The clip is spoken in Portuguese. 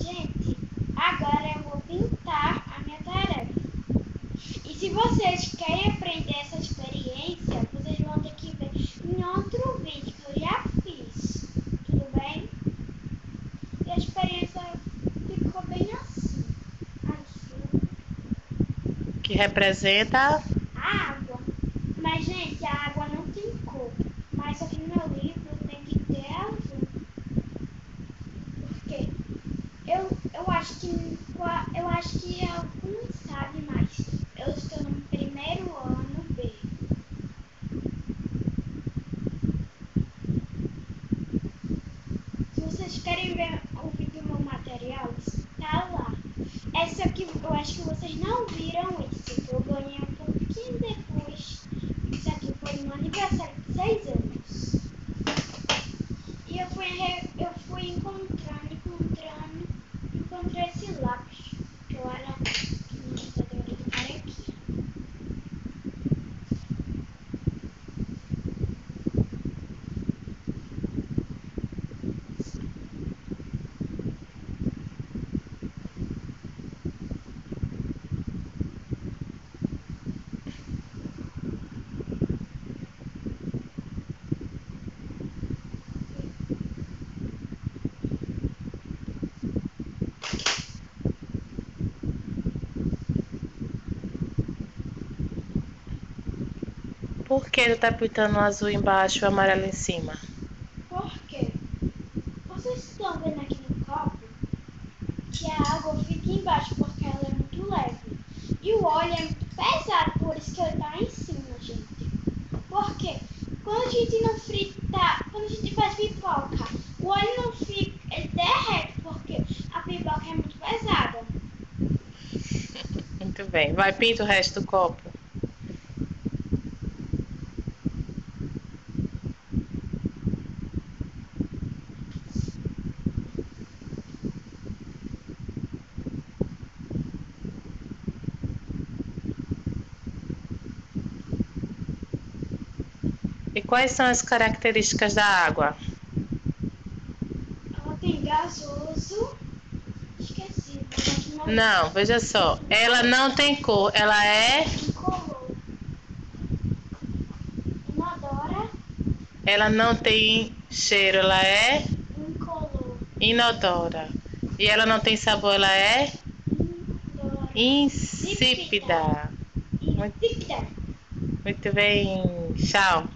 Gente, agora eu vou pintar a minha tarefa. E se vocês querem aprender essa experiência, vocês vão ter que ver em outro vídeo que eu já fiz. Tudo bem? E a experiência ficou bem assim. Azul. Que representa... A água. Mas, gente, a água não tem cor. Mas aqui no meu livro tem que ter azul. Por quê? Eu acho que alguns sabem, mas eu estou no primeiro ano B. Se vocês querem ver o vídeo do meu material, está lá. Essa aqui, eu acho que vocês não viram isso, que eu ganhei um pouquinho depois. Isso aqui foi no aniversário de 6 anos. E eu fui encontrei esse lápis, que eu era administradora do cara aqui. Por que ele tá pintando azul embaixo e amarelo em cima? Por quê? Vocês estão vendo aqui no copo que a água fica embaixo porque ela é muito leve. E o óleo é muito pesado, por isso que ele tá em cima, gente. Por quê? Quando a gente não frita, quando a gente faz pipoca, o óleo não fica, ele derrete porque a pipoca é muito pesada. Muito bem. Vai, pinta o resto do copo. E quais são as características da água? Ela tem gasoso, esqueci, mas Não, veja só. Ela não tem cor, ela é... incolor. Inodora, Ela não tem cheiro, ela é incolor. inodora. E ela não tem sabor, ela é Indora. insípida. Insípida. Muito bem. Tchau.